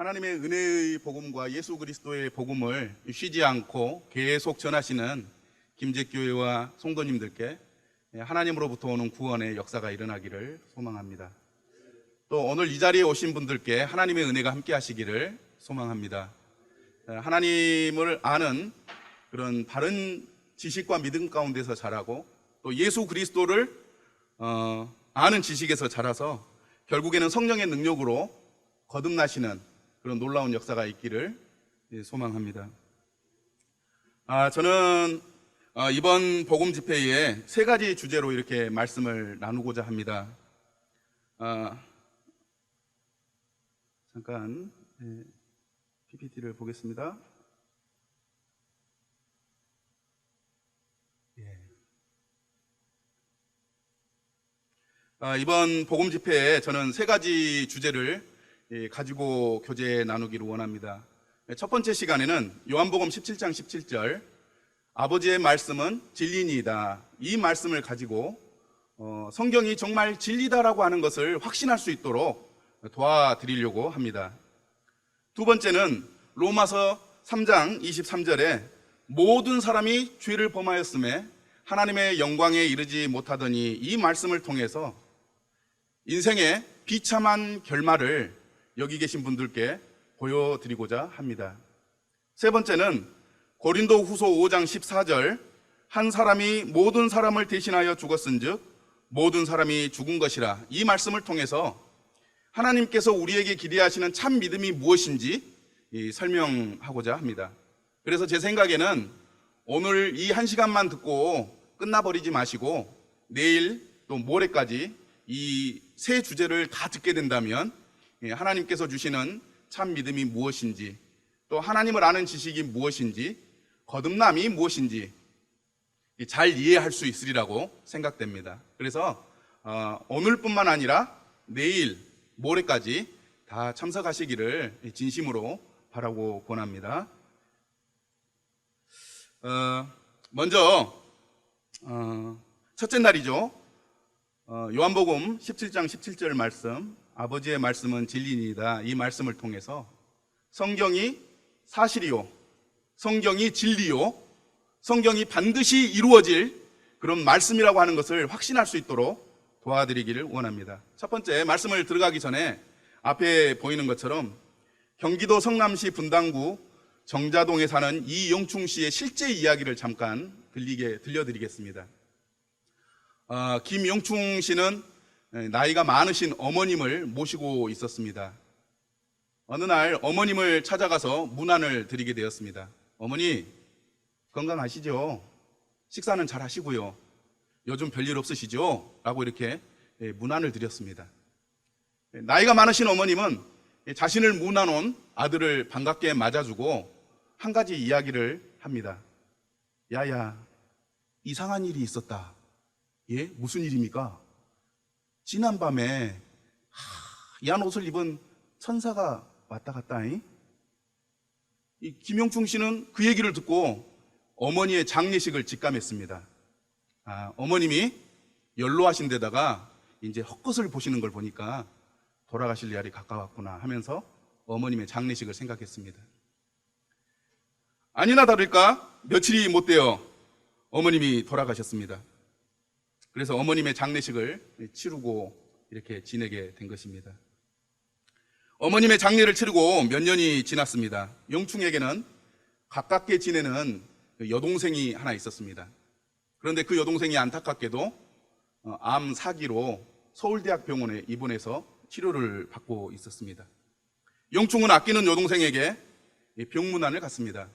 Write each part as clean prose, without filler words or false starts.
하나님의 은혜의 복음과 예수 그리스도의 복음을 쉬지 않고 계속 전하시는 김제교회와 성도님들께 하나님으로부터 오는 구원의 역사가 일어나기를 소망합니다. 또 오늘 이 자리에 오신 분들께 하나님의 은혜가 함께 하시기를 소망합니다. 하나님을 아는 그런 바른 지식과 믿음 가운데서 자라고 또 예수 그리스도를 아는 지식에서 자라서 결국에는 성령의 능력으로 거듭나시는 그런 놀라운 역사가 있기를 소망합니다. 저는 이번 복음 집회에 세 가지 주제로 이렇게 말씀을 나누고자 합니다. 잠깐 PPT를 보겠습니다. 이번 복음 집회에 저는 세 가지 주제를 가지고 교제 나누기를 원합니다. 첫 번째 시간에는 요한복음 17장 17절 아버지의 말씀은 진리니이다, 이 말씀을 가지고 성경이 정말 진리다라고 하는 것을 확신할 수 있도록 도와드리려고 합니다. 두 번째는 로마서 3장 23절에 모든 사람이 죄를 범하였음에 하나님의 영광에 이르지 못하더니, 이 말씀을 통해서 인생의 비참한 결말을 여기 계신 분들께 보여드리고자 합니다. 세 번째는 고린도 후서 5장 14절 한 사람이 모든 사람을 대신하여 죽었은즉 모든 사람이 죽은 것이라, 이 말씀을 통해서 하나님께서 우리에게 기대하시는 참 믿음이 무엇인지 설명하고자 합니다. 그래서 제 생각에는 오늘 이 한 시간만 듣고 끝나버리지 마시고 내일 또 모레까지 이 세 주제를 다 듣게 된다면 하나님께서 주시는 참 믿음이 무엇인지, 또 하나님을 아는 지식이 무엇인지, 거듭남이 무엇인지 잘 이해할 수 있으리라고 생각됩니다. 그래서 오늘뿐만 아니라 내일, 모레까지 다 참석하시기를 진심으로 바라고 권합니다. 먼저 첫째 날이죠. 요한복음 17장 17절 말씀, 아버지의 말씀은 진리니이다, 이 말씀을 통해서 성경이 사실이요, 성경이 진리요, 성경이 반드시 이루어질 그런 말씀이라고 하는 것을 확신할 수 있도록 도와드리기를 원합니다. 첫 번째 말씀을 들어가기 전에 앞에 보이는 것처럼 경기도 성남시 분당구 정자동에 사는 이용충 씨의 실제 이야기를 잠깐 들려드리겠습니다. 김용충 씨는 나이가 많으신 어머님을 모시고 있었습니다. 어느 날 어머님을 찾아가서 문안을 드리게 되었습니다. 어머니, 건강하시죠? 식사는 잘 하시고요. 요즘 별일 없으시죠? 라고 이렇게 문안을 드렸습니다. 나이가 많으신 어머님은 자신을 문안 아들을 반갑게 맞아주고 한 가지 이야기를 합니다. 야야, 이상한 일이 있었다. 예? 무슨 일입니까? 지난밤에 하얀 옷을 입은 천사가 왔다 갔다잉? 이 김용충 씨는 그 얘기를 듣고 어머니의 장례식을 직감했습니다. 어머님이 연로하신 데다가 이제 헛것을 보시는 걸 보니까 돌아가실 날이 가까웠구나 하면서 어머님의 장례식을 생각했습니다. 아니나 다를까 며칠이 못 되어 어머님이 돌아가셨습니다. 그래서 어머님의 장례식을 치르고 이렇게 지내게 된 것입니다. 어머님의 장례를 치르고 몇 년이 지났습니다. 용충에게는 가깝게 지내는 여동생이 하나 있었습니다. 그런데 그 여동생이 안타깝게도 암 사기로 서울대학병원에 입원해서 치료를 받고 있었습니다. 용충은 아끼는 여동생에게 병문안을 갔습니다.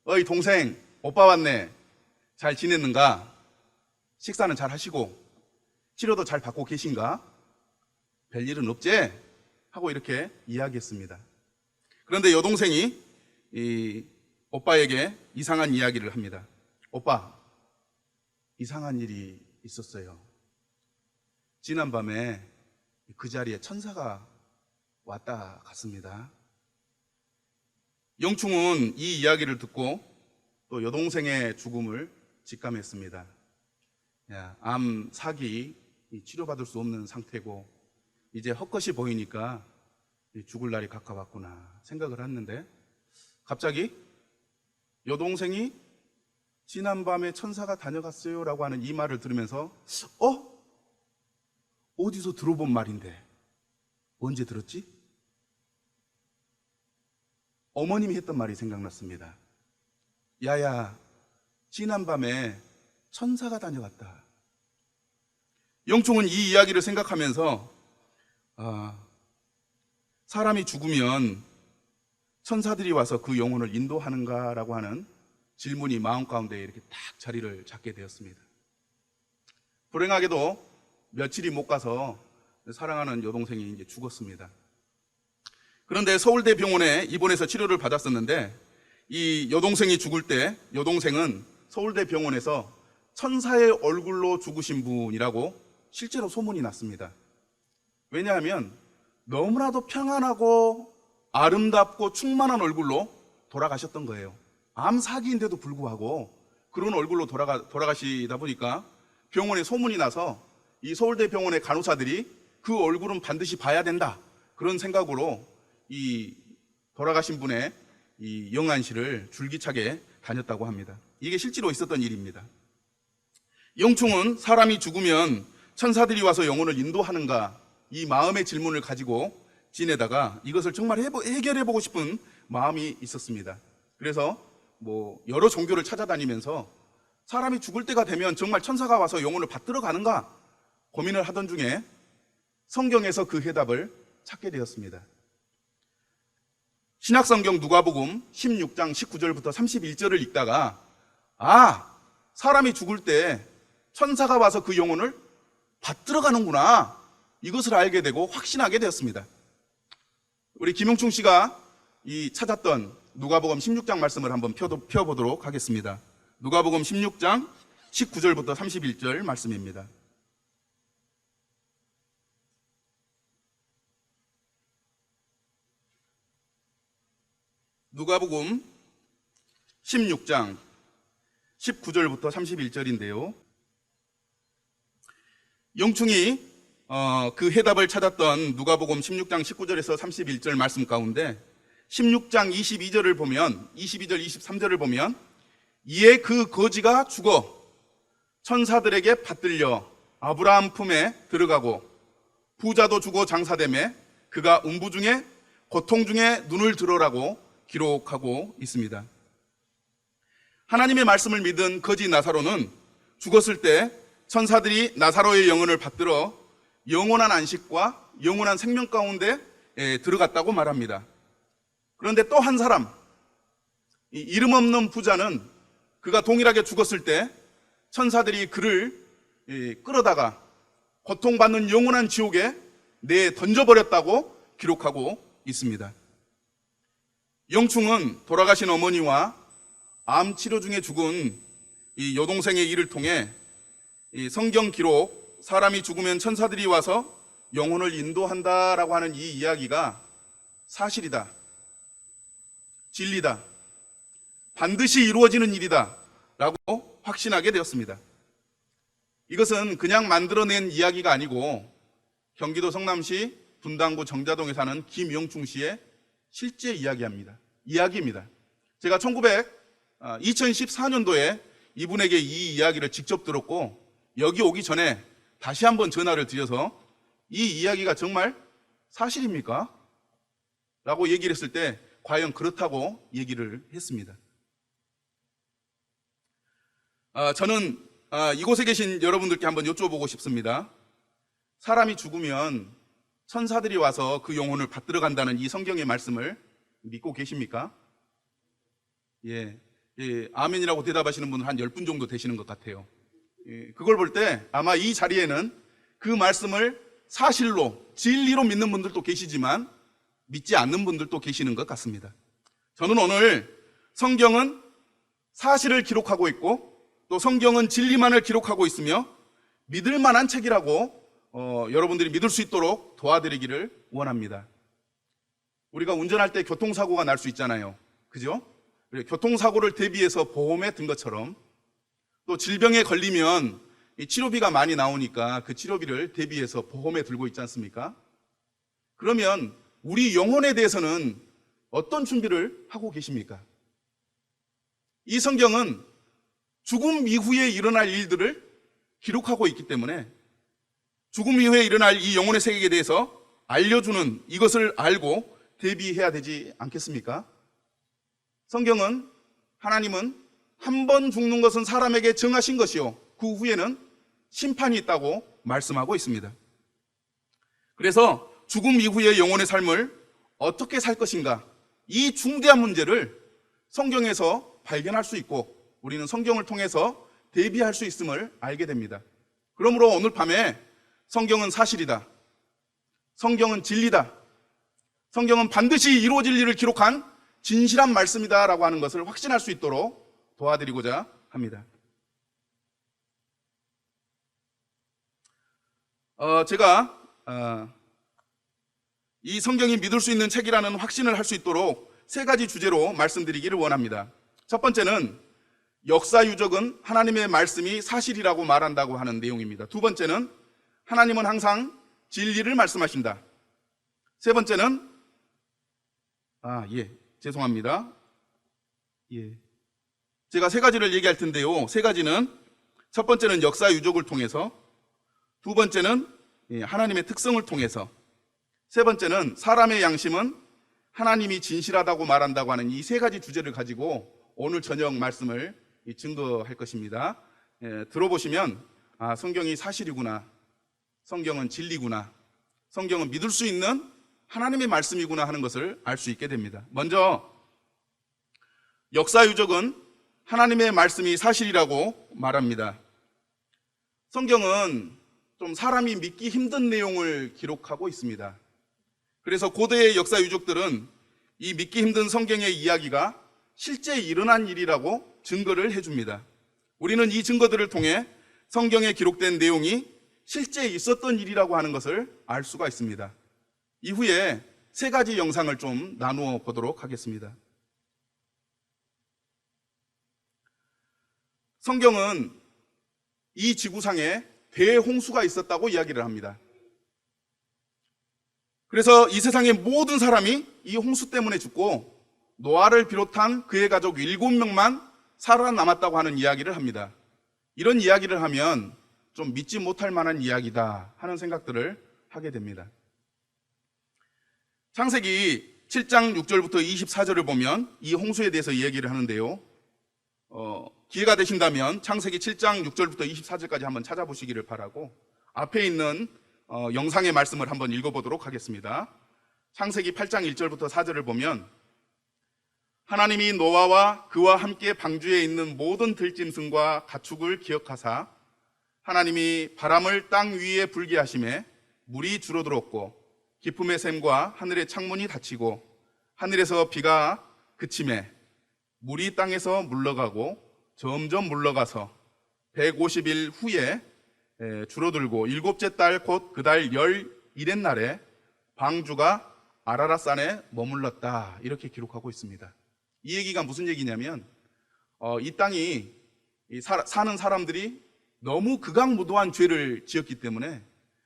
어이 동생, 오빠 왔네. 잘 지냈는가? 식사는 잘 하시고 치료도 잘 받고 계신가? 별일은 없지? 하고 이렇게 이야기했습니다. 그런데 여동생이 이 오빠에게 이상한 이야기를 합니다. 오빠, 이상한 일이 있었어요. 지난밤에 그 자리에 천사가 왔다 갔습니다. 용충은 이 이야기를 듣고 또 여동생의 죽음을 직감했습니다. 암 사기 치료받을 수 없는 상태고 이제 헛것이 보이니까 죽을 날이 가까웠구나 생각을 했는데 갑자기 여동생이 지난밤에 천사가 다녀갔어요 라고 하는 이 말을 들으면서 어디서 들어본 말인데 언제 들었지? 어머님이 했던 말이 생각났습니다. 야야, 지난밤에 천사가 다녀갔다. 영총은 이 이야기를 생각하면서 사람이 죽으면 천사들이 와서 그 영혼을 인도하는가라고 하는 질문이 마음 가운데 이렇게 딱 자리를 잡게 되었습니다. 불행하게도 며칠이 못 가서 사랑하는 여동생이 이제 죽었습니다. 그런데 서울대 병원에 입원해서 치료를 받았었는데 이 여동생이 죽을 때 여동생은 서울대 병원에서 천사의 얼굴로 죽으신 분이라고 실제로 소문이 났습니다. 왜냐하면 너무나도 평안하고 아름답고 충만한 얼굴로 돌아가셨던 거예요. 암사기인데도 불구하고 그런 얼굴로 돌아가시다 보니까 병원에 소문이 나서 이 서울대 병원의 간호사들이 그 얼굴은 반드시 봐야 된다, 그런 생각으로 이 돌아가신 분의 이 영안실을 줄기차게 다녔다고 합니다. 이게 실제로 있었던 일입니다. 영충은 사람이 죽으면 천사들이 와서 영혼을 인도하는가, 이 마음의 질문을 가지고 지내다가 이것을 정말 해결해보고 싶은 마음이 있었습니다. 그래서 여러 종교를 찾아다니면서 사람이 죽을 때가 되면 정말 천사가 와서 영혼을 받들어 가는가 고민을 하던 중에 성경에서 그 해답을 찾게 되었습니다. 신약성경 누가복음 16장 19절부터 31절을 읽다가 사람이 죽을 때 천사가 와서 그 영혼을 받들어 가는구나, 이것을 알게 되고 확신하게 되었습니다. 우리 김용충 씨가 찾았던 누가복음 16장 말씀을 한번 펴보도록 하겠습니다. 누가복음 16장 19절부터 31절 말씀입니다. 누가복음 16장 19절부터 31절인데요. 영충이 그 해답을 찾았던 누가복음 16장 19절에서 31절 말씀 가운데 16장 22절을 보면, 22절 23절을 보면 이에 그 거지가 죽어 천사들에게 받들려 아브라함 품에 들어가고 부자도 죽어 장사되매 그가 음부 중에 고통 중에 눈을 들어라고 기록하고 있습니다. 하나님의 말씀을 믿은 거지 나사로는 죽었을 때 천사들이 나사로의 영혼을 받들어 영원한 안식과 영원한 생명 가운데 들어갔다고 말합니다. 그런데 또 한 사람, 이름 없는 부자는 그가 동일하게 죽었을 때 천사들이 그를 끌어다가 고통받는 영원한 지옥에 던져버렸다고 기록하고 있습니다. 영충은 돌아가신 어머니와 암 치료 중에 죽은 이 여동생의 일을 통해 이 성경 기록, 사람이 죽으면 천사들이 와서 영혼을 인도한다라고 하는 이 이야기가 사실이다, 진리다, 반드시 이루어지는 일이다 라고 확신하게 되었습니다. 이것은 그냥 만들어낸 이야기가 아니고 경기도 성남시 분당구 정자동에 사는 김영충 씨의 실제 이야기입니다. 제가 2014년도에 이분에게 이 이야기를 직접 들었고 여기 오기 전에 다시 한번 전화를 드려서 이 이야기가 정말 사실입니까? 라고 얘기를 했을 때 과연 그렇다고 얘기를 했습니다. 저는 이곳에 계신 여러분들께 한번 여쭤보고 싶습니다. 사람이 죽으면 천사들이 와서 그 영혼을 받들어 간다는 이 성경의 말씀을 믿고 계십니까? 아멘이라고 대답하시는 분은 한 10분 정도 되시는 것 같아요. 그걸 볼 때 아마 이 자리에는 그 말씀을 사실로, 진리로 믿는 분들도 계시지만 믿지 않는 분들도 계시는 것 같습니다. 저는 오늘 성경은 사실을 기록하고 있고 또 성경은 진리만을 기록하고 있으며 믿을 만한 책이라고 여러분들이 믿을 수 있도록 도와드리기를 원합니다. 우리가 운전할 때 교통사고가 날 수 있잖아요. 그죠? 교통사고를 대비해서 보험에 든 것처럼 또 질병에 걸리면 이 치료비가 많이 나오니까 그 치료비를 대비해서 보험에 들고 있지 않습니까? 그러면 우리 영혼에 대해서는 어떤 준비를 하고 계십니까? 이 성경은 죽음 이후에 일어날 일들을 기록하고 있기 때문에 죽음 이후에 일어날 이 영혼의 세계에 대해서 알려주는, 이것을 알고 대비해야 되지 않겠습니까? 성경은, 하나님은 한 번 죽는 것은 사람에게 정하신 것이요, 그 후에는 심판이 있다고 말씀하고 있습니다. 그래서 죽음 이후의 영혼의 삶을 어떻게 살 것인가, 이 중대한 문제를 성경에서 발견할 수 있고 우리는 성경을 통해서 대비할 수 있음을 알게 됩니다. 그러므로 오늘 밤에 성경은 사실이다, 성경은 진리다, 성경은 반드시 이루어질 일을 기록한 진실한 말씀이다 라고 하는 것을 확신할 수 있도록 도와드리고자 합니다. 제가 이 성경이 믿을 수 있는 책이라는 확신을 할 수 있도록 세 가지 주제로 말씀드리기를 원합니다. 첫 번째는 역사 유적은 하나님의 말씀이 사실이라고 말한다고 하는 내용입니다. 두 번째는 하나님은 항상 진리를 말씀하신다. 세 번째는 죄송합니다. 제가 세 가지를 얘기할 텐데요. 세 가지는, 첫 번째는 역사 유적을 통해서, 두 번째는 하나님의 특성을 통해서, 세 번째는 사람의 양심은 하나님이 진실하다고 말한다고 하는 이 세 가지 주제를 가지고 오늘 저녁 말씀을 증거할 것입니다. 들어보시면 성경이 사실이구나, 성경은 진리구나, 성경은 믿을 수 있는 하나님의 말씀이구나 하는 것을 알 수 있게 됩니다. 먼저 역사 유적은 하나님의 말씀이 사실이라고 말합니다. 성경은 좀 사람이 믿기 힘든 내용을 기록하고 있습니다. 그래서 고대의 역사 유적들은 이 믿기 힘든 성경의 이야기가 실제 일어난 일이라고 증거를 해줍니다. 우리는 이 증거들을 통해 성경에 기록된 내용이 실제 있었던 일이라고 하는 것을 알 수가 있습니다. 이후에 세 가지 영상을 좀 나누어 보도록 하겠습니다. 성경은 이 지구상에 대홍수가 있었다고 이야기를 합니다. 그래서 이 세상의 모든 사람이 이 홍수 때문에 죽고 노아를 비롯한 그의 가족 7명만 살아남았다고 하는 이야기를 합니다. 이런 이야기를 하면 좀 믿지 못할 만한 이야기다 하는 생각들을 하게 됩니다. 창세기 7장 6절부터 24절을 보면 이 홍수에 대해서 이야기를 하는데요. 기회가 되신다면 창세기 7장 6절부터 24절까지 한번 찾아보시기를 바라고, 앞에 있는 영상의 말씀을 한번 읽어보도록 하겠습니다. 창세기 8장 1절부터 4절을 보면, 하나님이 노아와 그와 함께 방주에 있는 모든 들짐승과 가축을 기억하사 하나님이 바람을 땅 위에 불게 하심에 물이 줄어들었고 기품의 샘과 하늘의 창문이 닫히고 하늘에서 비가 그침에 물이 땅에서 물러가고 점점 물러가서 150일 후에 줄어들고 7째 달 곧 그 달 11의 날에 방주가 아라랏산에 머물렀다, 이렇게 기록하고 있습니다. 이 얘기가 무슨 얘기냐면 이 땅이 사는 사람들이 너무 극악무도한 죄를 지었기 때문에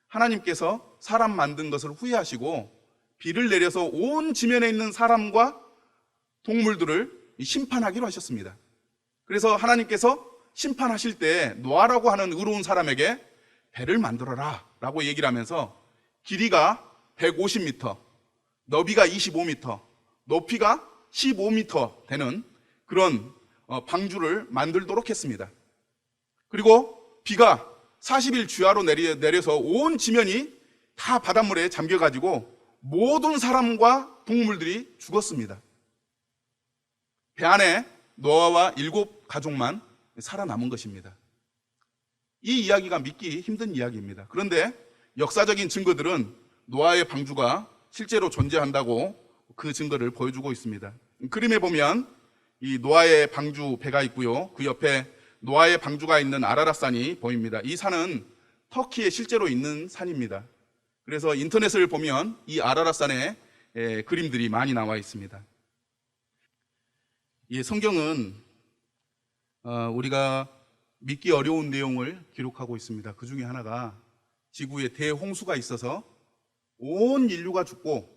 하나님께서 사람 만든 것을 후회하시고 비를 내려서 온 지면에 있는 사람과 동물들을 심판하기로 하셨습니다. 그래서 하나님께서 심판하실 때 노아라고 하는 의로운 사람에게 배를 만들어라 라고 얘기를 하면서 길이가 150m, 너비가 25m, 높이가 15m 되는 그런 방주를 만들도록 했습니다. 그리고 비가 40일 주야로 내려서 온 지면이 다 바닷물에 잠겨가지고 모든 사람과 동물들이 죽었습니다. 배 안에 노아와 7가족만 살아남은 것입니다. 이 이야기가 믿기 힘든 이야기입니다. 그런데 역사적인 증거들은 노아의 방주가 실제로 존재한다고 그 증거를 보여주고 있습니다. 그림에 보면 이 노아의 방주 배가 있고요. 그 옆에 노아의 방주가 있는 아라랏산이 보입니다. 이 산은 터키에 실제로 있는 산입니다. 그래서 인터넷을 보면 이 아라랏산에 그림들이 많이 나와 있습니다. 성경은 우리가 믿기 어려운 내용을 기록하고 있습니다. 그 중에 하나가 지구에 대홍수가 있어서 온 인류가 죽고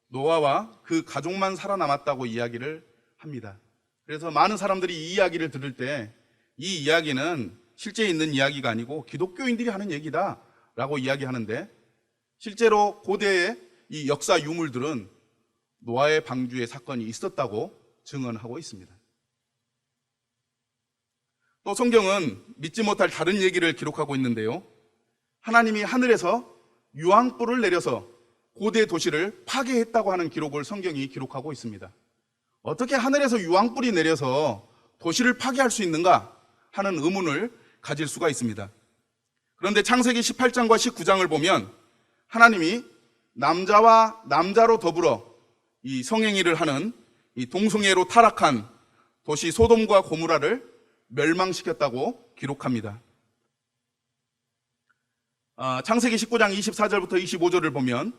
노아와 그 가족만 살아남았다고 이야기를 합니다. 그래서 많은 사람들이 이 이야기를 들을 때 이 이야기는 실제 있는 이야기가 아니고 기독교인들이 하는 얘기다라고 이야기하는데, 실제로 고대의 이 역사 유물들은 노아의 방주의 사건이 있었다고 증언하고 있습니다. 또 성경은 믿지 못할 다른 얘기를 기록하고 있는데요. 하나님이 하늘에서 유황불을 내려서 고대 도시를 파괴했다고 하는 기록을 성경이 기록하고 있습니다. 어떻게 하늘에서 유황불이 내려서 도시를 파괴할 수 있는가 하는 의문을 가질 수가 있습니다. 그런데 창세기 18장과 19장을 보면 하나님이 남자와 남자로 더불어 이 성행위를 하는 이 동성애로 타락한 도시 소돔과 고모라를 멸망시켰다고 기록합니다. 창세기 19장 24절부터 25절을 보면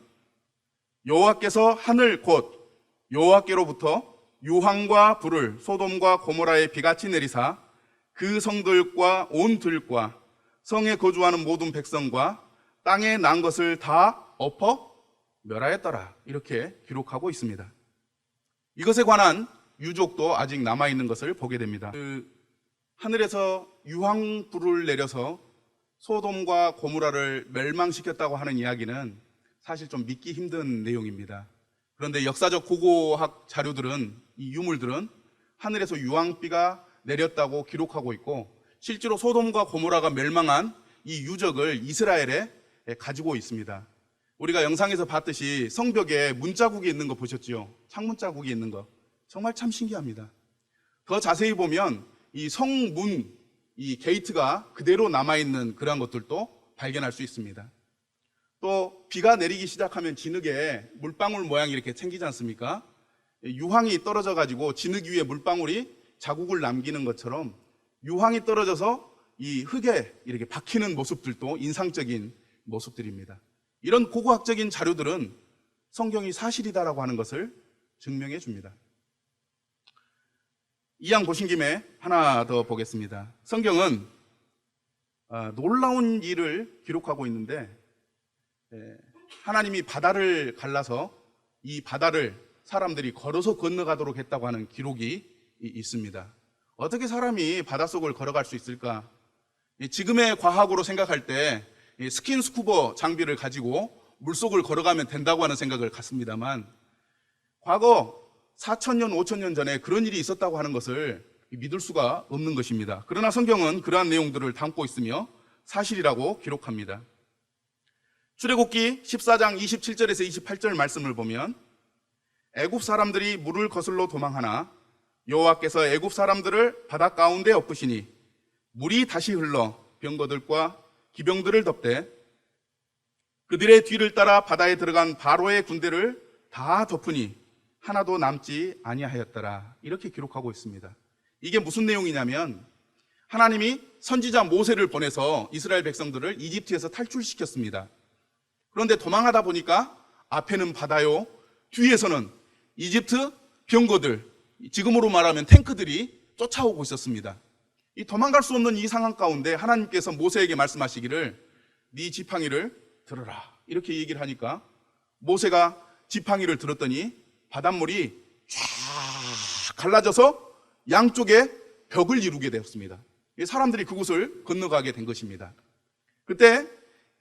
여호와께서 하늘 곧 여호와께로부터 유황과 불을 소돔과 고모라에 비같이 내리사 그 성들과 온 들과 성에 거주하는 모든 백성과 땅에 난 것을 다 엎어 멸하였더라, 이렇게 기록하고 있습니다. 이것에 관한 유족도 아직 남아있는 것을 보게 됩니다. 하늘에서 유황불을 내려서 소돔과 고모라를 멸망시켰다고 하는 이야기는 사실 좀 믿기 힘든 내용입니다. 그런데 역사적 고고학 자료들은, 이 유물들은 하늘에서 유황비가 내렸다고 기록하고 있고, 실제로 소돔과 고모라가 멸망한 이 유적을 이스라엘에 가지고 있습니다. 우리가 영상에서 봤듯이 성벽에 문자국이 있는 거 보셨죠? 창문자국이 있는 거. 정말 참 신기합니다. 더 자세히 보면 이 성문, 이 게이트가 그대로 남아있는 그러한 것들도 발견할 수 있습니다. 또 비가 내리기 시작하면 진흙에 물방울 모양이 이렇게 생기지 않습니까? 유황이 떨어져 가지고 진흙 위에 물방울이 자국을 남기는 것처럼 유황이 떨어져서 이 흙에 이렇게 박히는 모습들도 인상적인 모습들입니다. 이런 고고학적인 자료들은 성경이 사실이다라고 하는 것을 증명해 줍니다. 이 양 보신 김에 하나 더 보겠습니다. 성경은 놀라운 일을 기록하고 있는데, 하나님이 바다를 갈라서 이 바다를 사람들이 걸어서 건너가도록 했다고 하는 기록이 있습니다. 어떻게 사람이 바닷속을 걸어갈 수 있을까? 지금의 과학으로 생각할 때 스킨스쿠버 장비를 가지고 물속을 걸어가면 된다고 하는 생각을 갖습니다만, 과거 4,000년, 5,000년 전에 그런 일이 있었다고 하는 것을 믿을 수가 없는 것입니다. 그러나 성경은 그러한 내용들을 담고 있으며 사실이라고 기록합니다. 출애굽기 14장 27절에서 28절 말씀을 보면 애굽 사람들이 물을 거슬러 도망하나 여호와께서 애굽 사람들을 바다 가운데 엎으시니 물이 다시 흘러 병거들과 기병들을 덮되 그들의 뒤를 따라 바다에 들어간 바로의 군대를 다 덮으니 하나도 남지 아니하였더라, 이렇게 기록하고 있습니다. 이게 무슨 내용이냐면 하나님이 선지자 모세를 보내서 이스라엘 백성들을 이집트에서 탈출시켰습니다. 그런데 도망하다 보니까 앞에는 바다요, 뒤에서는 이집트 병거들, 지금으로 말하면 탱크들이 쫓아오고 있었습니다. 이 도망갈 수 없는 이 상황 가운데 하나님께서 모세에게 말씀하시기를 네 지팡이를 들어라, 이렇게 얘기를 하니까 모세가 지팡이를 들었더니 바닷물이 쫙 갈라져서 양쪽에 벽을 이루게 되었습니다. 사람들이 그곳을 건너가게 된 것입니다. 그때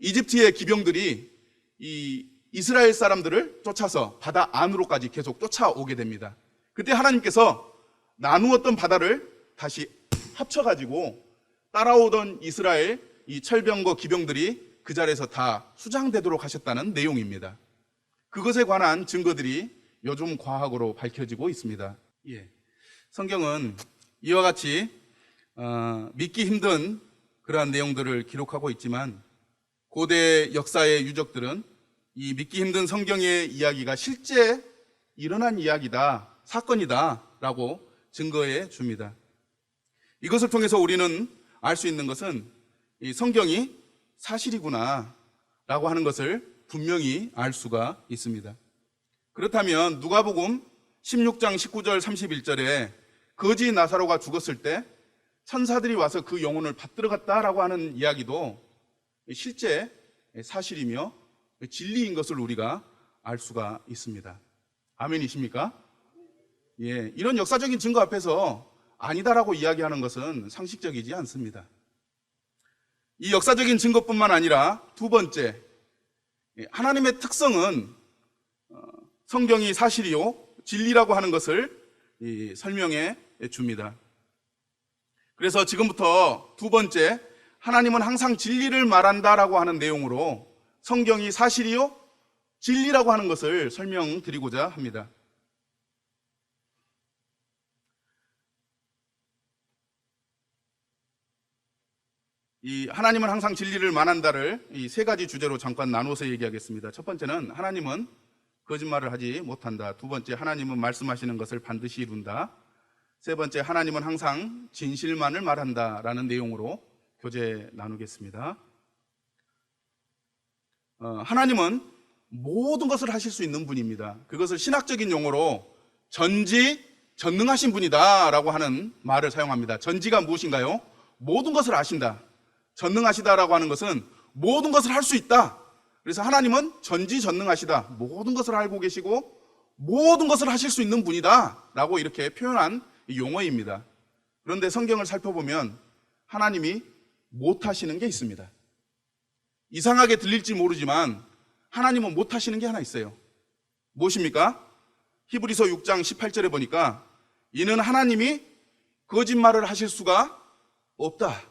이집트의 기병들이 이 이스라엘 사람들을 쫓아서 바다 안으로까지 계속 쫓아오게 됩니다. 그때 하나님께서 나누었던 바다를 다시 합쳐가지고 따라오던 이스라엘 이 철병거 기병들이 그 자리에서 다 수장되도록 하셨다는 내용입니다. 그것에 관한 증거들이 요즘 과학으로 밝혀지고 있습니다. 성경은 이와 같이 믿기 힘든 그러한 내용들을 기록하고 있지만 고대 역사의 유적들은 이 믿기 힘든 성경의 이야기가 실제 일어난 이야기다, 사건이다 라고 증거해 줍니다. 이것을 통해서 우리는 알 수 있는 것은 이 성경이 사실이구나 라고 하는 것을 분명히 알 수가 있습니다. 그렇다면 누가복음 16장 19절 31절에 거지 나사로가 죽었을 때 천사들이 와서 그 영혼을 받들어 갔다라고 하는 이야기도 실제 사실이며 진리인 것을 우리가 알 수가 있습니다. 아멘이십니까? 예, 이런 역사적인 증거 앞에서 아니다라고 이야기하는 것은 상식적이지 않습니다. 이 역사적인 증거뿐만 아니라 두 번째, 하나님의 특성은 성경이 사실이요 진리라고 하는 것을 설명해 줍니다. 그래서 지금부터 두 번째, 하나님은 항상 진리를 말한다라고 하는 내용으로 성경이 사실이요 진리라고 하는 것을 설명드리고자 합니다. 이 하나님은 항상 진리를 말한다를 이 세 가지 주제로 잠깐 나누어서 얘기하겠습니다. 첫 번째는 하나님은 거짓말을 하지 못한다. 두 번째, 하나님은 말씀하시는 것을 반드시 이룬다. 세 번째, 하나님은 항상 진실만을 말한다라는 내용으로 교제 나누겠습니다. 하나님은 모든 것을 하실 수 있는 분입니다. 그것을 신학적인 용어로 전지전능하신 분이다라고 하는 말을 사용합니다. 전지가 무엇인가요? 모든 것을 아신다. 전능하시다라고 하는 것은 모든 것을 할 수 있다. 그래서 하나님은 전지전능하시다. 모든 것을 알고 계시고 모든 것을 하실 수 있는 분이다 라고 이렇게 표현한 용어입니다. 그런데 성경을 살펴보면 하나님이 못하시는 게 있습니다. 이상하게 들릴지 모르지만 하나님은 못하시는 게 하나 있어요. 무엇입니까? 히브리서 6장 18절에 보니까 이는 하나님이 거짓말을 하실 수가 없다.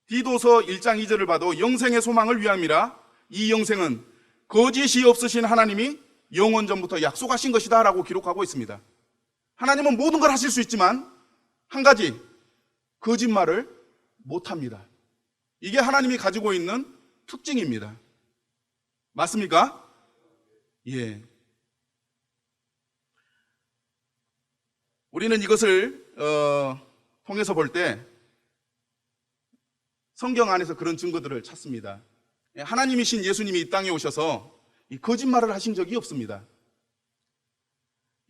디도서 1장 2절을 봐도 영생의 소망을 위함이라 이 영생은 거짓이 없으신 하나님이 영원 전부터 약속하신 것이다 라고 기록하고 있습니다. 하나님은 모든 걸 하실 수 있지만 한 가지, 거짓말을 못합니다. 이게 하나님이 가지고 있는 특징입니다. 맞습니까? 예. 우리는 이것을 통해서 볼 때 성경 안에서 그런 증거들을 찾습니다. 하나님이신 예수님이 이 땅에 오셔서 이 거짓말을 하신 적이 없습니다.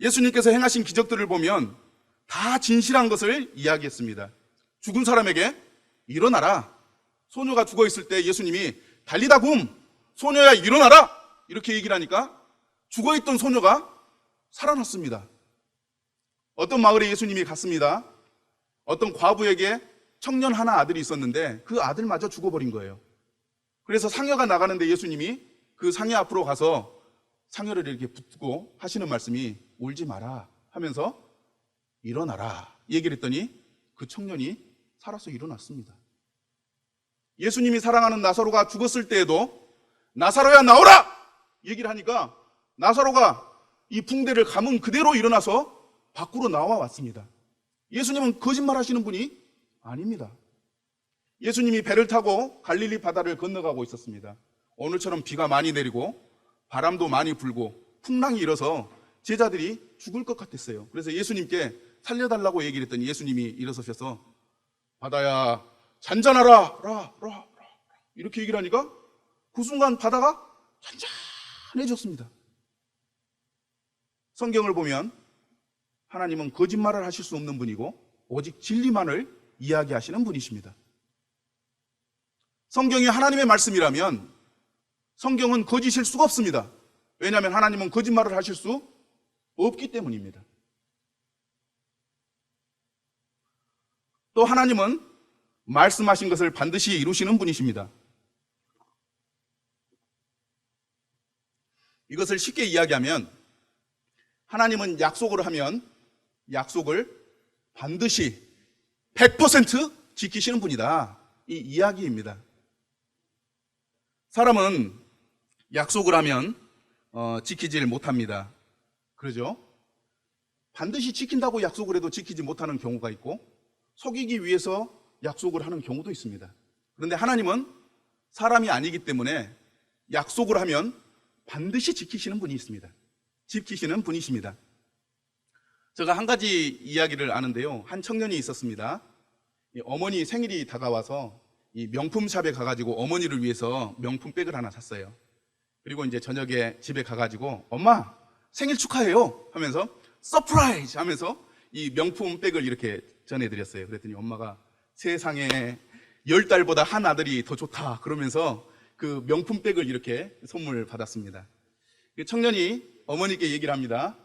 예수님께서 행하신 기적들을 보면 다 진실한 것을 이야기했습니다. 죽은 사람에게 일어나라. 소녀가 죽어 있을 때 예수님이 달리다 굼, 소녀야 일어나라 이렇게 얘기를 하니까 죽어 있던 소녀가 살아났습니다. 어떤 마을에 예수님이 갔습니다. 어떤 과부에게 청년 하나 아들이 있었는데 그 아들마저 죽어버린 거예요. 그래서 상여가 나가는데 예수님이 그 상여 앞으로 가서 상여를 이렇게 붙고 하시는 말씀이 울지 마라 하면서 일어나라 얘기를 했더니 그 청년이 살아서 일어났습니다. 예수님이 사랑하는 나사로가 죽었을 때에도 나사로야 나오라 얘기를 하니까 나사로가 이 붕대를 감은 그대로 일어나서 밖으로 나와 왔습니다. 예수님은 거짓말 하시는 분이 아닙니다. 예수님이 배를 타고 갈릴리 바다를 건너가고 있었습니다. 오늘처럼 비가 많이 내리고 바람도 많이 불고 풍랑이 일어서 제자들이 죽을 것 같았어요. 그래서 예수님께 살려달라고 얘기를 했더니 예수님이 일어서셔서 바다야 잔잔하라 이렇게 얘기를 하니까 그 순간 바다가 잔잔해졌습니다. 성경을 보면 하나님은 거짓말을 하실 수 없는 분이고 오직 진리만을 이야기하시는 분이십니다. 성경이 하나님의 말씀이라면 성경은 거짓일 수가 없습니다. 왜냐하면 하나님은 거짓말을 하실 수 없기 때문입니다. 또 하나님은 말씀하신 것을 반드시 이루시는 분이십니다. 이것을 쉽게 이야기하면 하나님은 약속을 하면 약속을 반드시 100% 지키시는 분이다. 이 이야기입니다. 사람은 약속을 하면 지키질 못합니다. 그러죠? 반드시 지킨다고 약속을 해도 지키지 못하는 경우가 있고 속이기 위해서 약속을 하는 경우도 있습니다. 그런데 하나님은 사람이 아니기 때문에 약속을 하면 반드시 지키시는 분이 있습니다. 지키시는 분이십니다. 제가 한 가지 이야기를 아는데요. 한 청년이 있었습니다. 어머니 생일이 다가와서 이 명품샵에 가가지고 어머니를 위해서 명품백을 하나 샀어요. 그리고 이제 저녁에 집에 가가지고 엄마 생일 축하해요 하면서 서프라이즈 하면서 이 명품백을 이렇게 전해드렸어요. 그랬더니 엄마가 세상에 10달보다 한 아들이 더 좋다 그러면서 그 명품백을 이렇게 선물 받았습니다. 청년이 어머니께 얘기를 합니다.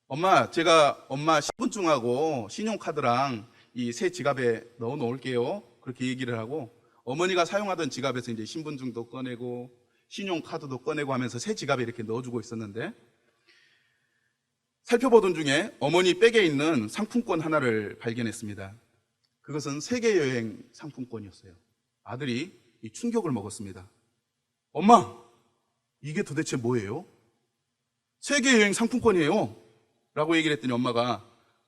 엄마, 제가 엄마 신분증하고 신용카드랑 이 새 지갑에 넣어 놓을게요. 그렇게 얘기를 하고, 어머니가 사용하던 지갑에서 이제 신분증도 꺼내고 신용카드도 꺼내고 하면서 새 지갑에 이렇게 넣어주고 있었는데, 살펴보던 중에 어머니 백에 있는 상품권 하나를 발견했습니다. 그것은 세계여행 상품권이었어요. 아들이 이 충격을 먹었습니다. 엄마, 이게 도대체 뭐예요? 세계여행 상품권이에요 라고 얘기를 했더니 엄마가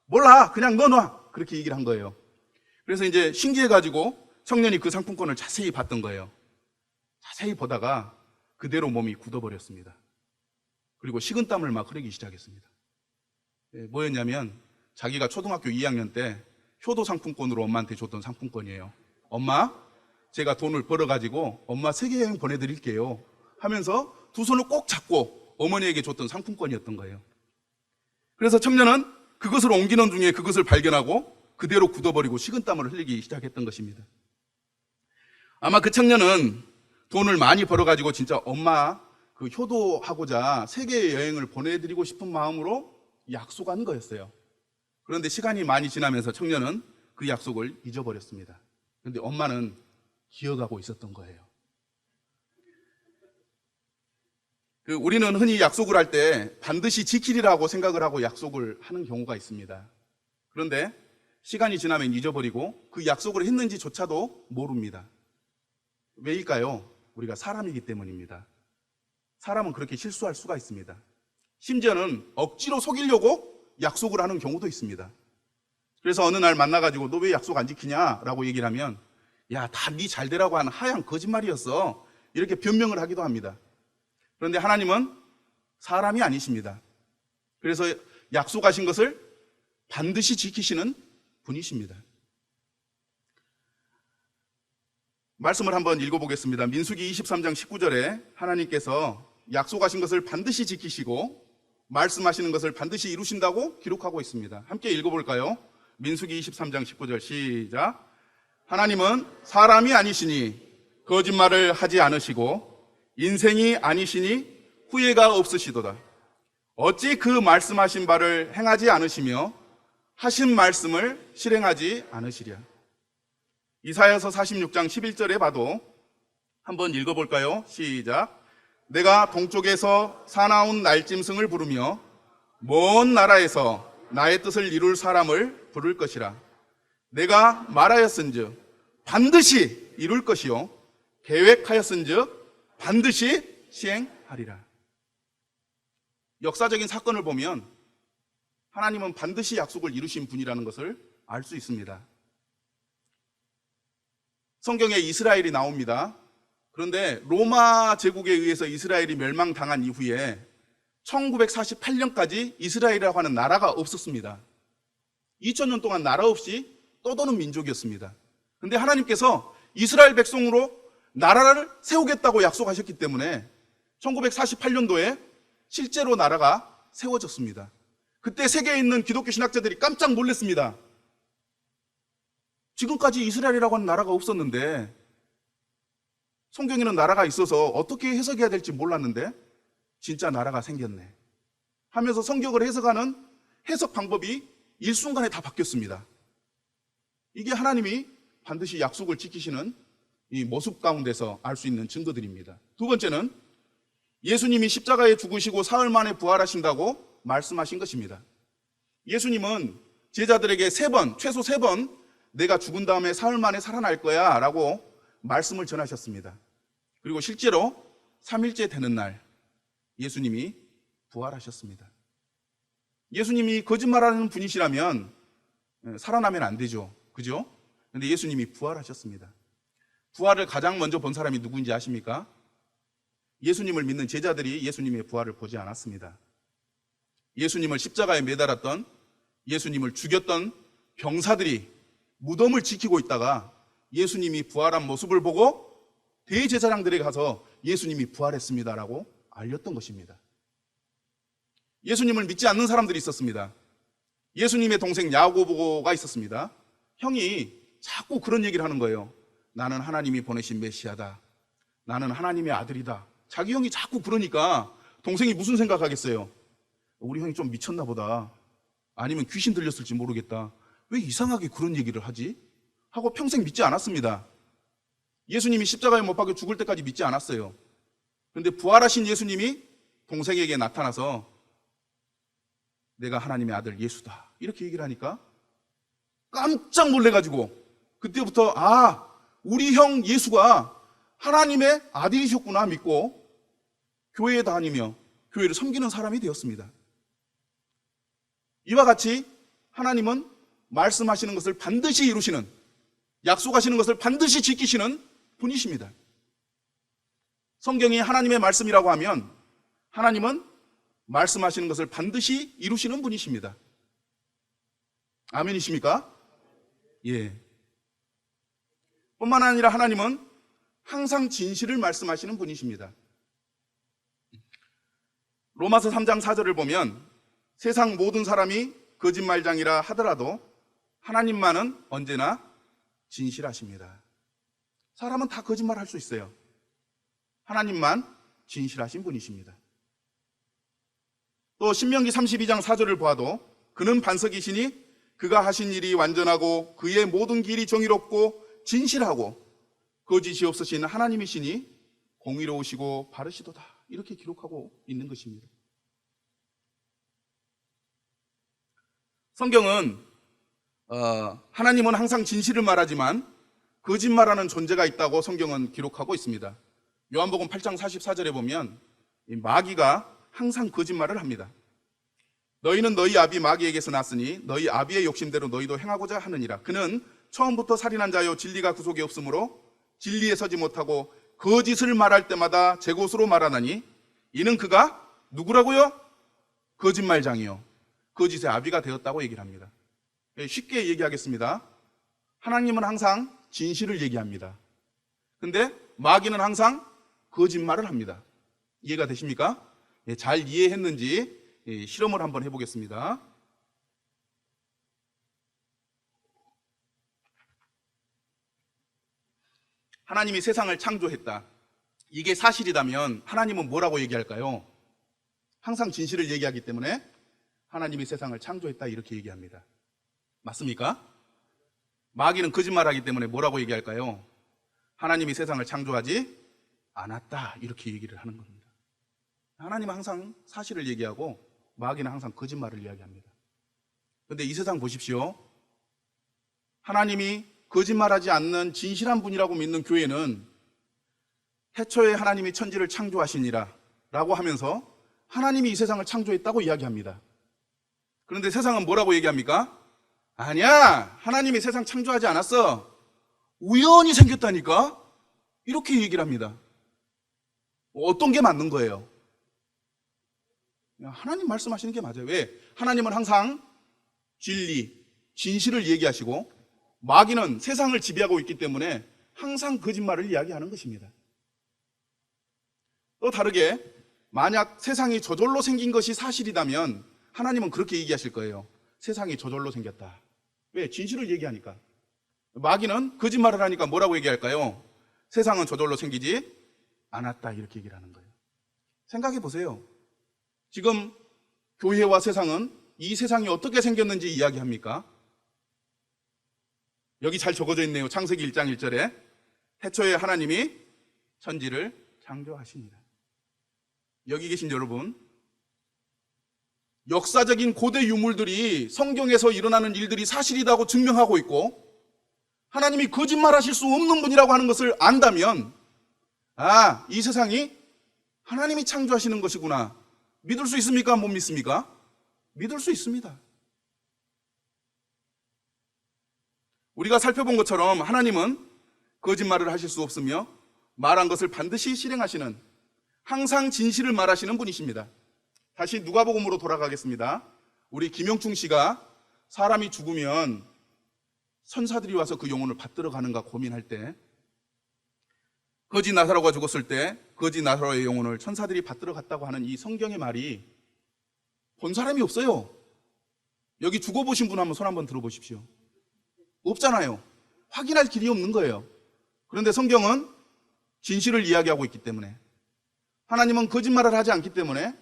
몰라, 그냥 넣어놔, 그렇게 얘기를 한 거예요. 그래서 이제 신기해가지고 청년이 그 상품권을 자세히 봤던 거예요. 자세히 보다가 그대로 몸이 굳어버렸습니다. 그리고 식은땀을 막 흐르기 시작했습니다. 뭐였냐면 자기가 초등학교 2학년 때 효도 상품권으로 엄마한테 줬던 상품권이에요. 엄마, 제가 돈을 벌어가지고 엄마 세계여행 보내드릴게요 하면서 두 손을 꼭 잡고 어머니에게 줬던 상품권이었던 거예요. 그래서 청년은 그것을 옮기는 중에 그것을 발견하고 그대로 굳어버리고 식은땀을 흘리기 시작했던 것입니다. 아마 그 청년은 돈을 많이 벌어가지고 진짜 엄마 그 효도하고자 세계여행을 보내드리고 싶은 마음으로 약속한 거였어요. 그런데 시간이 많이 지나면서 청년은 그 약속을 잊어버렸습니다. 그런데 엄마는 기억하고 있었던 거예요. 우리는 흔히 약속을 할 때 반드시 지키리라고 생각을 하고 약속을 하는 경우가 있습니다. 그런데 시간이 지나면 잊어버리고 그 약속을 했는지조차도 모릅니다. 왜일까요? 우리가 사람이기 때문입니다. 사람은 그렇게 실수할 수가 있습니다. 심지어는 억지로 속이려고 약속을 하는 경우도 있습니다. 그래서 어느 날 만나가지고 너 왜 약속 안 지키냐라고 얘기를 하면 야, 다 네 잘되라고 하는 하얀 거짓말이었어, 이렇게 변명을 하기도 합니다. 그런데 하나님은 사람이 아니십니다. 그래서 약속하신 것을 반드시 지키시는 분이십니다. 말씀을 한번 읽어보겠습니다. 민수기 23장 19절에 하나님께서 약속하신 것을 반드시 지키시고 말씀하시는 것을 반드시 이루신다고 기록하고 있습니다. 함께 읽어볼까요? 민수기 23장 19절 시작. 하나님은 사람이 아니시니 거짓말을 하지 않으시고 인생이 아니시니 후회가 없으시도다. 어찌 그 말씀하신 바를 행하지 않으시며 하신 말씀을 실행하지 않으시랴. 이사야서 46장 11절에 봐도 한번 읽어볼까요? 시작. 내가 동쪽에서 사나운 날짐승을 부르며 먼 나라에서 나의 뜻을 이룰 사람을 부를 것이라. 내가 말하였은즉 반드시 이룰 것이요 계획하였은즉 반드시 시행하리라. 역사적인 사건을 보면 하나님은 반드시 약속을 이루신 분이라는 것을 알 수 있습니다. 성경에 이스라엘이 나옵니다. 그런데 로마 제국에 의해서 이스라엘이 멸망당한 이후에 1948년까지 이스라엘이라고 하는 나라가 없었습니다. 2000년 동안 나라 없이 떠도는 민족이었습니다. 그런데 하나님께서 이스라엘 백성으로 나라를 세우겠다고 약속하셨기 때문에 1948년도에 실제로 나라가 세워졌습니다. 그때 세계에 있는 기독교 신학자들이 깜짝 놀랐습니다. 지금까지 이스라엘이라고 하는 나라가 없었는데, 성경에는 나라가 있어서 어떻게 해석해야 될지 몰랐는데 진짜 나라가 생겼네 하면서 성경을 해석하는 해석 방법이 일순간에 다 바뀌었습니다. 이게 하나님이 반드시 약속을 지키시는 이 모습 가운데서 알 수 있는 증거들입니다. 두 번째는 예수님이 십자가에 죽으시고 사흘 만에 부활하신다고 말씀하신 것입니다. 예수님은 제자들에게 최소 세 번 내가 죽은 다음에 사흘 만에 살아날 거야 라고 말씀을 전하셨습니다. 그리고 실제로 3일째 되는 날 예수님이 부활하셨습니다. 예수님이 거짓말하는 분이시라면 살아나면 안 되죠. 그죠? 그런데 예수님이 부활하셨습니다. 부활을 가장 먼저 본 사람이 누구인지 아십니까? 예수님을 믿는 제자들이 예수님의 부활을 보지 않았습니다. 예수님을 십자가에 매달았던, 예수님을 죽였던 병사들이 무덤을 지키고 있다가 예수님이 부활한 모습을 보고 대제사장들에게 가서 예수님이 부활했습니다라고 알렸던 것입니다. 예수님을 믿지 않는 사람들이 있었습니다. 예수님의 동생 야고보가 있었습니다. 형이 자꾸 그런 얘기를 하는 거예요. 나는 하나님이 보내신 메시아다. 나는 하나님의 아들이다. 자기 형이 자꾸 그러니까 동생이 무슨 생각하겠어요? 우리 형이 좀 미쳤나 보다. 아니면 귀신 들렸을지 모르겠다. 왜 이상하게 그런 얘기를 하지? 하고 평생 믿지 않았습니다. 예수님이 십자가에 못 박혀 죽을 때까지 믿지 않았어요. 그런데 부활하신 예수님이 동생에게 나타나서 내가 하나님의 아들 예수다 이렇게 얘기를 하니까 깜짝 놀래가지고 그때부터 우리 형 예수가 하나님의 아들이셨구나 믿고 교회에 다니며 교회를 섬기는 사람이 되었습니다. 이와 같이 하나님은 말씀하시는 것을 반드시 이루시는, 약속하시는 것을 반드시 지키시는 분이십니다. 성경이 하나님의 말씀이라고 하면 하나님은 말씀하시는 것을 반드시 이루시는 분이십니다. 아멘이십니까? 예. 뿐만 아니라 하나님은 항상 진실을 말씀하시는 분이십니다. 로마서 3장 4절을 보면 세상 모든 사람이 거짓말장이라 하더라도 하나님만은 언제나 진실하십니다. 사람은 다 거짓말할 수 있어요. 하나님만 진실하신 분이십니다. 또 신명기 32장 4절을 보아도 그는 반석이시니 그가 하신 일이 완전하고 그의 모든 길이 정의롭고 진실하고 거짓이 없으신 하나님이시니 공의로우시고 바르시도다 이렇게 기록하고 있는 것입니다. 성경은 하나님은 항상 진실을 말하지만 거짓말하는 존재가 있다고 성경은 기록하고 있습니다. 요한복음 8장 44절에 보면 마귀가 항상 거짓말을 합니다. 너희는 너희 아비 마귀에게서 났으니 너희 아비의 욕심대로 너희도 행하고자 하느니라. 그는 처음부터 살인한 자요 진리가 그 속에 없으므로 진리에 서지 못하고 거짓을 말할 때마다 제 것으로 말하나니 이는 그가 누구라고요? 거짓말장이요 거짓의 아비가 되었다고 얘기를 합니다. 쉽게 얘기하겠습니다. 하나님은 항상 진실을 얘기합니다. 근데 마귀는 항상 거짓말을 합니다. 이해가 되십니까? 잘 이해했는지 실험을 한번 해보겠습니다. 하나님이 세상을 창조했다. 이게 사실이라면 하나님은 뭐라고 얘기할까요? 항상 진실을 얘기하기 때문에 하나님이 세상을 창조했다 이렇게 얘기합니다. 맞습니까? 마귀는 거짓말하기 때문에 뭐라고 얘기할까요? 하나님이 세상을 창조하지 않았다 이렇게 얘기를 하는 겁니다. 하나님은 항상 사실을 얘기하고 마귀는 항상 거짓말을 이야기합니다. 그런데 이 세상 보십시오. 하나님이 거짓말하지 않는 진실한 분이라고 믿는 교회는 태초에 하나님이 천지를 창조하시니라 라고 하면서 하나님이 이 세상을 창조했다고 이야기합니다. 그런데 세상은 뭐라고 얘기합니까? 아니야, 하나님이 세상 창조하지 않았어. 우연히 생겼다니까? 이렇게 얘기를 합니다. 어떤 게 맞는 거예요? 하나님 말씀하시는 게 맞아요. 왜? 하나님은 항상 진리, 진실을 얘기하시고 마귀는 세상을 지배하고 있기 때문에 항상 거짓말을 이야기하는 것입니다. 또 다르게 만약 세상이 저절로 생긴 것이 사실이라면 하나님은 그렇게 얘기하실 거예요. 세상이 저절로 생겼다. 왜? 진실을 얘기하니까. 마귀는 거짓말을 하니까 뭐라고 얘기할까요? 세상은 저절로 생기지 않았다 이렇게 얘기를 하는 거예요. 생각해 보세요. 지금 교회와 세상은 이 세상이 어떻게 생겼는지 이야기합니까? 여기 잘 적어져 있네요. 창세기 1장 1절에 태초에 하나님이 천지를 창조하시니라. 여기 계신 여러분, 역사적인 고대 유물들이 성경에서 일어나는 일들이 사실이라고 증명하고 있고 하나님이 거짓말하실 수 없는 분이라고 하는 것을 안다면 이 세상이 하나님이 창조하시는 것이구나. 믿을 수 있습니까? 못 믿습니까? 믿을 수 있습니다. 우리가 살펴본 것처럼 하나님은 거짓말을 하실 수 없으며 말한 것을 반드시 실행하시는 항상 진실을 말하시는 분이십니다. 다시 누가복음으로 돌아가겠습니다. 우리 김영충 씨가 사람이 죽으면 천사들이 와서 그 영혼을 받들어 가는가 고민할 때 거지 나사로가 죽었을 때 거지 나사로의 영혼을 천사들이 받들어 갔다고 하는 이 성경의 말이 본 사람이 없어요. 여기 죽어보신 분 한번 손 한번 들어보십시오. 없잖아요. 확인할 길이 없는 거예요. 그런데 성경은 진실을 이야기하고 있기 때문에 하나님은 거짓말을 하지 않기 때문에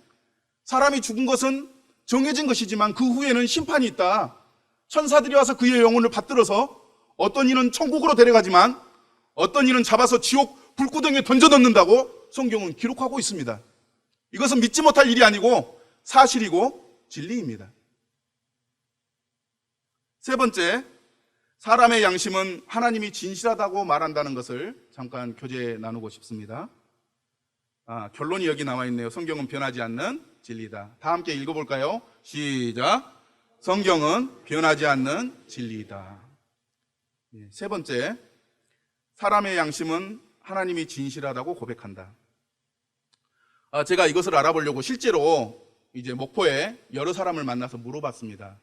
사람이 죽은 것은 정해진 것이지만 그 후에는 심판이 있다. 천사들이 와서 그의 영혼을 받들어서 어떤 이는 천국으로 데려가지만 어떤 이는 잡아서 지옥 불구덩이에 던져넣는다고 성경은 기록하고 있습니다. 이것은 믿지 못할 일이 아니고 사실이고 진리입니다. 세 번째, 사람의 양심은 하나님이 진실하다고 말한다는 것을 잠깐 교제해 나누고 싶습니다. 결론이 여기 나와 있네요. 성경은 변하지 않는 진리다. 다 함께 읽어볼까요? 시작. 성경은 변하지 않는 진리다. 세 번째, 사람의 양심은 하나님이 진실하다고 고백한다. 제가 이것을 알아보려고 실제로 이제 목포에 여러 사람을 만나서 물어봤습니다.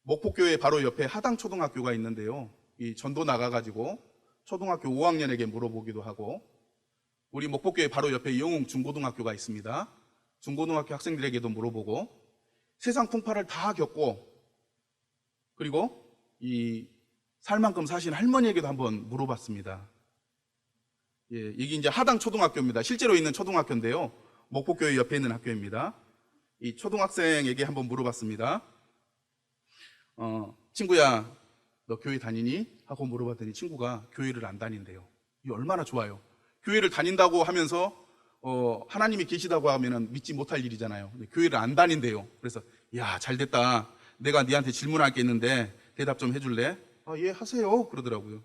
목포교회 바로 옆에 하당초등학교가 있는데요. 이 전도 나가가지고 초등학교 5학년에게 물어보기도 하고, 우리 목포교회 바로 옆에 영웅 중고등학교가 있습니다. 중고등학교 학생들에게도 물어보고, 세상 풍파를 다 겪고, 그리고 이 살 만큼 사신 할머니에게도 한번 물어봤습니다. 이게 이제 하당초등학교입니다. 실제로 있는 초등학교인데요. 목포교회 옆에 있는 학교입니다. 이 초등학생에게 한번 물어봤습니다. 친구야, 너 교회 다니니? 하고 물어봤더니 친구가 교회를 안 다닌대요. 이게 얼마나 좋아요. 교회를 다닌다고 하면서 하나님이 계시다고 하면은 믿지 못할 일이잖아요. 근데 교회를 안 다닌대요. 그래서 야, 잘 됐다. 내가 네한테 질문할 게 있는데 대답 좀 해줄래? 예, 하세요. 그러더라고요.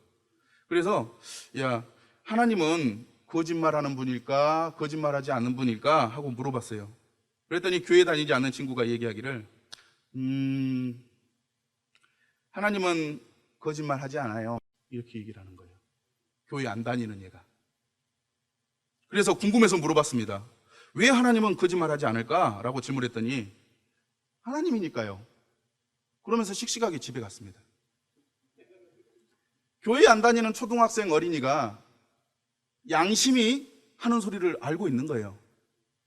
그래서 야, 하나님은 거짓말하는 분일까? 거짓말하지 않는 분일까? 하고 물어봤어요. 그랬더니 교회 다니지 않는 친구가 얘기하기를 하나님은 거짓말하지 않아요. 이렇게 얘기를 하는 거예요. 교회 안 다니는 얘가. 그래서 궁금해서 물어봤습니다. 왜 하나님은 거짓말하지 않을까? 라고 질문했더니 하나님이니까요. 그러면서 씩씩하게 집에 갔습니다. 교회 안 다니는 초등학생 어린이가 양심이 하는 소리를 알고 있는 거예요.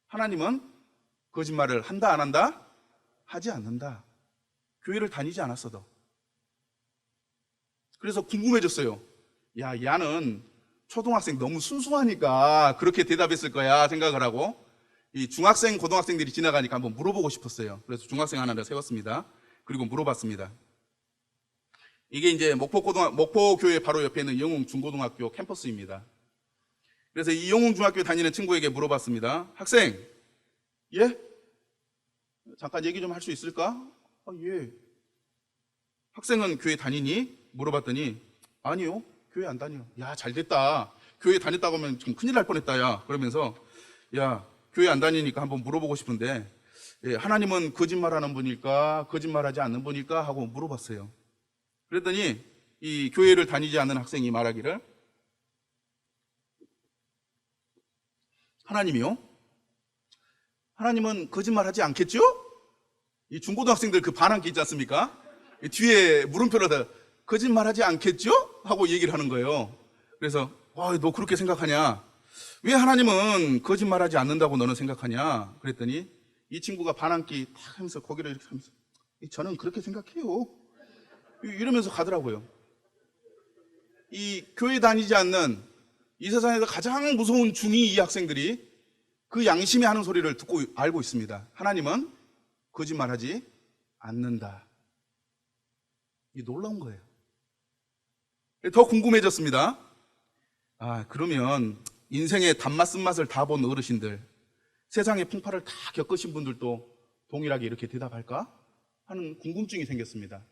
하나님은 거짓말을 한다 안 한다? 하지 않는다. 교회를 다니지 않았어도. 그래서 궁금해졌어요. 야, 야는 초등학생 너무 순수하니까 그렇게 대답했을 거야 생각을 하고, 이 중학생, 고등학생들이 지나가니까 한번 물어보고 싶었어요. 그래서 중학생 하나를 세웠습니다. 그리고 물어봤습니다. 이게 이제 목포교회 바로 옆에 있는 영웅 중고등학교 캠퍼스입니다. 그래서 이 영웅 중학교에 다니는 친구에게 물어봤습니다. 학생, 예? 잠깐 얘기 좀 할 수 있을까? 예. 학생은 교회 다니니? 물어봤더니 아니요, 교회 안 다녀요. 야, 잘 됐다. 교회 다녔다고 하면 지금 큰일 날 뻔했다. 야, 그러면서 야, 교회 안 다니니까 한번 물어보고 싶은데 하나님은 거짓말하는 분일까? 거짓말하지 않는 분일까? 하고 물어봤어요. 그랬더니 이 교회를 다니지 않는 학생이 말하기를 하나님이요? 하나님은 거짓말하지 않겠죠? 이 중고등학생들 그 반항기 있지 않습니까? 뒤에 물음표로 다 거짓말하지 않겠죠? 하고 얘기를 하는 거예요. 그래서 너 그렇게 생각하냐? 왜 하나님은 거짓말하지 않는다고 너는 생각하냐? 그랬더니 이 친구가 반항기 탁 하면서 고개를 이렇게 하면서 저는 그렇게 생각해요. 이러면서 가더라고요. 이 교회 다니지 않는 이 세상에서 가장 무서운 중2 이 학생들이 그 양심이 하는 소리를 듣고 알고 있습니다. 하나님은 거짓말하지 않는다. 이 놀라운 거예요. 더 궁금해졌습니다. 그러면 인생의 단맛 쓴맛을 다 본 어르신들, 세상의 풍파를 다 겪으신 분들도 동일하게 이렇게 대답할까? 하는 궁금증이 생겼습니다.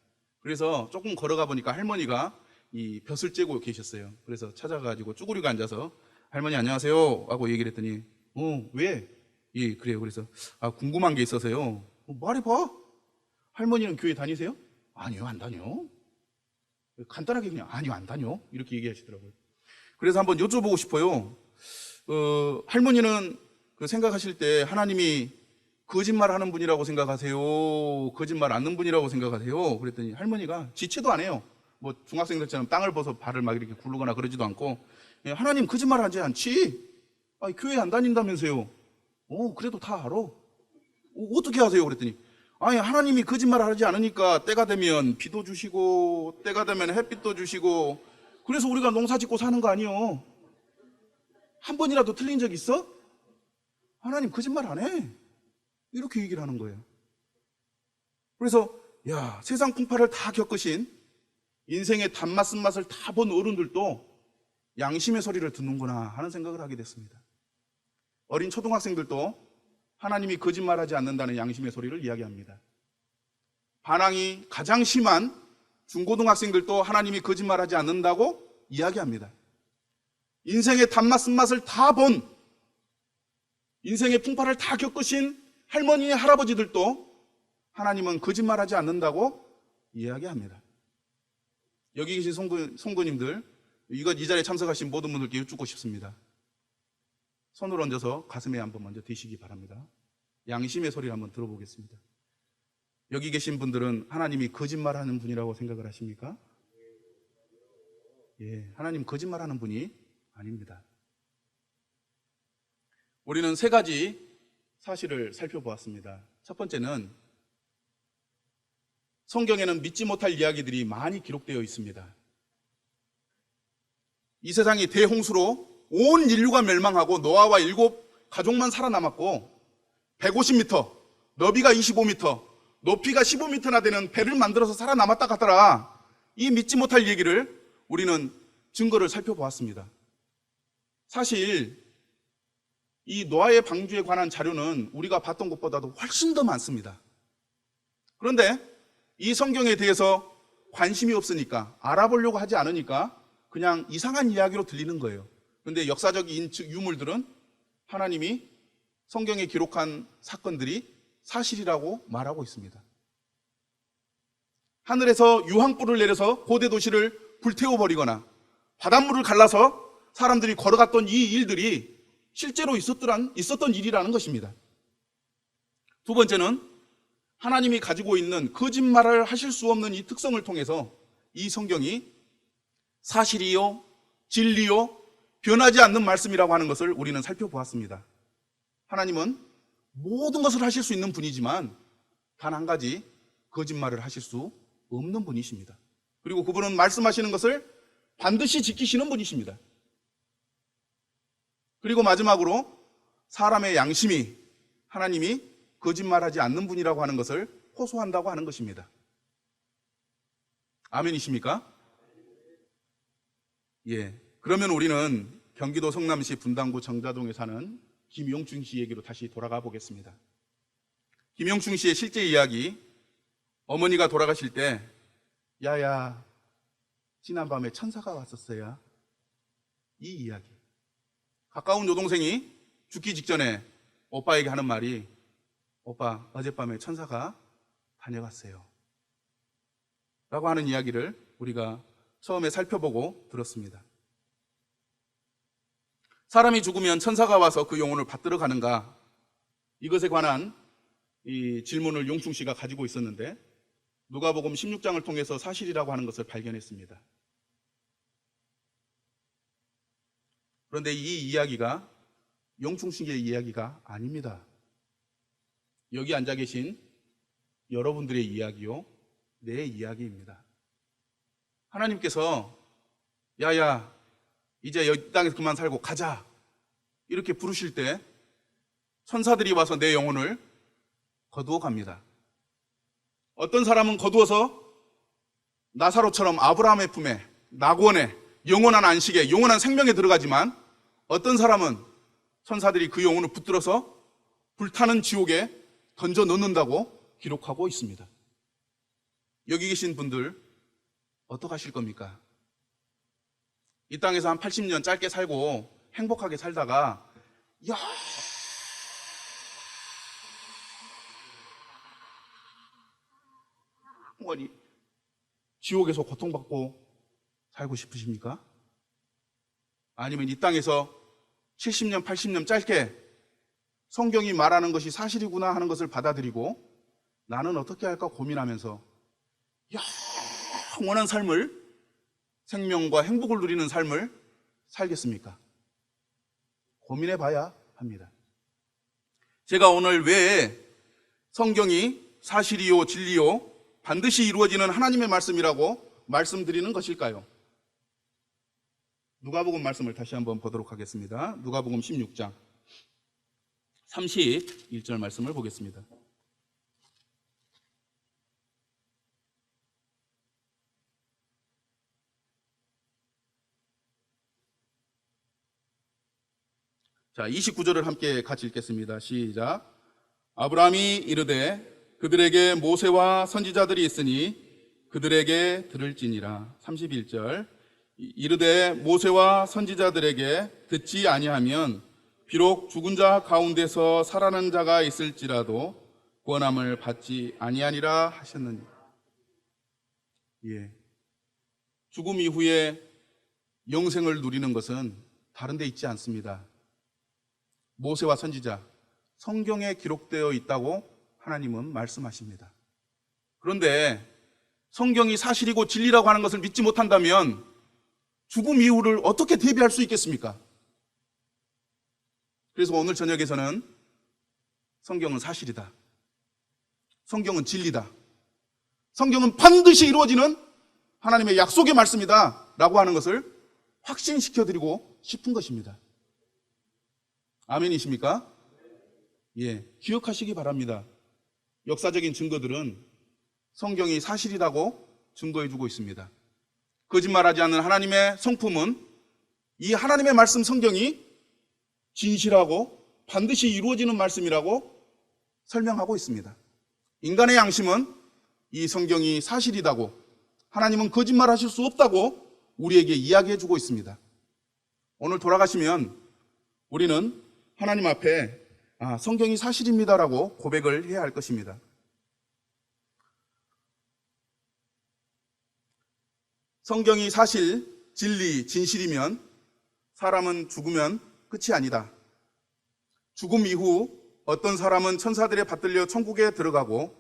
그래서 조금 걸어가 보니까 할머니가 이 벼슬 째고 계셨어요. 그래서 찾아가지고 쭈그리고 앉아서 할머니 안녕하세요 하고 얘기를 했더니 왜? 예, 그래요. 그래서 궁금한 게 있어서요. 말해봐. 할머니는 교회 다니세요? 아니요, 안 다녀. 간단하게 그냥 아니요, 안 다녀. 이렇게 얘기하시더라고요. 그래서 한번 여쭤보고 싶어요. 할머니는 그 생각하실 때 하나님이 거짓말 하는 분이라고 생각하세요? 거짓말 않는 분이라고 생각하세요? 그랬더니 할머니가 지체도 안 해요. 뭐 중학생들처럼 땅을 벗어 발을 막 이렇게 굴르거나 그러지도 않고 하나님 거짓말 하지 않지? 교회 안 다닌다면서요? 그래도 다 알아. 어떻게 하세요? 그랬더니 하나님이 거짓말 하지 않으니까 때가 되면 비도 주시고 때가 되면 햇빛도 주시고 그래서 우리가 농사 짓고 사는 거 아니요? 한 번이라도 틀린 적 있어? 하나님 거짓말 안 해. 이렇게 얘기를 하는 거예요. 그래서 야, 세상 풍파를 다 겪으신 인생의 단맛 쓴맛을 다 본 어른들도 양심의 소리를 듣는구나 하는 생각을 하게 됐습니다. 어린 초등학생들도 하나님이 거짓말하지 않는다는 양심의 소리를 이야기합니다. 반항이 가장 심한 중고등학생들도 하나님이 거짓말하지 않는다고 이야기합니다. 인생의 단맛 쓴맛을 다 본, 인생의 풍파를 다 겪으신 할머니, 할아버지들도 하나님은 거짓말하지 않는다고 이야기합니다. 여기 계신 성도님들, 이 자리에 참석하신 모든 분들께 여쭙고 싶습니다. 손을 얹어서 가슴에 한번 먼저 대시기 바랍니다. 양심의 소리를 한번 들어보겠습니다. 여기 계신 분들은 하나님이 거짓말하는 분이라고 생각을 하십니까? 예, 하나님 거짓말하는 분이 아닙니다. 우리는 세 가지 사실을 살펴보았습니다. 첫 번째는 성경에는 믿지 못할 이야기들이 많이 기록되어 있습니다. 이 세상이 대홍수로 온 인류가 멸망하고 노아와 7가족만 살아남았고 150m, 너비가 25m, 높이가 15m나 되는 배를 만들어서 살아남았다 하더라. 이 믿지 못할 얘기를 우리는 증거를 살펴보았습니다. 사실 이 노아의 방주에 관한 자료는 우리가 봤던 것보다도 훨씬 더 많습니다. 그런데 이 성경에 대해서 관심이 없으니까, 알아보려고 하지 않으니까 그냥 이상한 이야기로 들리는 거예요. 그런데 역사적 유물들은 하나님이 성경에 기록한 사건들이 사실이라고 말하고 있습니다. 하늘에서 유황불을 내려서 고대 도시를 불태워버리거나 바닷물을 갈라서 사람들이 걸어갔던 이 일들이 실제로 있었던 일이라는 것입니다. 두 번째는 하나님이 가지고 있는 거짓말을 하실 수 없는 이 특성을 통해서 이 성경이 사실이요, 진리요, 변하지 않는 말씀이라고 하는 것을 우리는 살펴보았습니다. 하나님은 모든 것을 하실 수 있는 분이지만 단 한 가지 거짓말을 하실 수 없는 분이십니다. 그리고 그분은 말씀하시는 것을 반드시 지키시는 분이십니다. 그리고 마지막으로 사람의 양심이 하나님이 거짓말하지 않는 분이라고 하는 것을 호소한다고 하는 것입니다. 아멘이십니까? 예. 그러면 우리는 경기도 성남시 분당구 정자동에 사는 김용충 씨 얘기로 다시 돌아가 보겠습니다. 김용충 씨의 실제 이야기, 어머니가 돌아가실 때 야야 지난밤에 천사가 왔었어요. 이 이야기. 가까운 여동생이 죽기 직전에 오빠에게 하는 말이 오빠 어젯밤에 천사가 다녀갔어요 라고 하는 이야기를 우리가 처음에 살펴보고 들었습니다. 사람이 죽으면 천사가 와서 그 영혼을 받들어 가는가, 이것에 관한 이 질문을 용충 씨가 가지고 있었는데 누가복음 16장을 통해서 사실이라고 하는 것을 발견했습니다. 그런데 이 이야기가 용충 씨의 이야기가 아닙니다. 여기 앉아 계신 여러분들의 이야기요, 내 이야기입니다. 하나님께서 야야 이제 이 땅에서 그만 살고 가자 이렇게 부르실 때 천사들이 와서 내 영혼을 거두어 갑니다. 어떤 사람은 거두어서 나사로처럼 아브라함의 품에, 낙원에, 영원한 안식에, 영원한 생명에 들어가지만 어떤 사람은 천사들이 그 영혼을 붙들어서 불타는 지옥에 던져 넣는다고 기록하고 있습니다. 여기 계신 분들 어떡하실 겁니까? 이 땅에서 한 80년 짧게 살고 행복하게 살다가 영원히 지옥에서 고통받고 살고 싶으십니까? 아니면 이 땅에서 70년, 80년 짧게 성경이 말하는 것이 사실이구나 하는 것을 받아들이고 나는 어떻게 할까 고민하면서 영원한 삶을, 생명과 행복을 누리는 삶을 살겠습니까? 고민해 봐야 합니다. 제가 오늘 왜 성경이 사실이요, 진리요, 반드시 이루어지는 하나님의 말씀이라고 말씀드리는 것일까요? 누가복음 말씀을 다시 한번 보도록 하겠습니다. 누가복음 16장 31절 말씀을 보겠습니다. 자, 29절을 함께 같이 읽겠습니다. 시작. 아브라함이 이르되 그들에게 모세와 선지자들이 있으니 그들에게 들을지니라. 31절. 이르되 모세와 선지자들에게 듣지 아니하면 비록 죽은 자 가운데서 살아난 자가 있을지라도 구원함을 받지 아니하니라 하셨느니. 예. 죽음 이후에 영생을 누리는 것은 다른 데 있지 않습니다. 모세와 선지자, 성경에 기록되어 있다고 하나님은 말씀하십니다. 그런데 성경이 사실이고 진리라고 하는 것을 믿지 못한다면 죽음 이후를 어떻게 대비할 수 있겠습니까? 그래서 오늘 저녁에서는 성경은 사실이다. 성경은 진리다. 성경은 반드시 이루어지는 하나님의 약속의 말씀이다 라고 하는 것을 확신시켜드리고 싶은 것입니다. 아멘이십니까? 예, 기억하시기 바랍니다. 역사적인 증거들은 성경이 사실이라고 증거해주고 있습니다. 거짓말하지 않는 하나님의 성품은 이 하나님의 말씀 성경이 진실하고 반드시 이루어지는 말씀이라고 설명하고 있습니다. 인간의 양심은 이 성경이 사실이라고, 하나님은 거짓말하실 수 없다고 우리에게 이야기해주고 있습니다. 오늘 돌아가시면 우리는 하나님 앞에 성경이 사실입니다라고 고백을 해야 할 것입니다. 성경이 사실, 진리, 진실이면 사람은 죽으면 끝이 아니다. 죽음 이후 어떤 사람은 천사들에 받들려 천국에 들어가고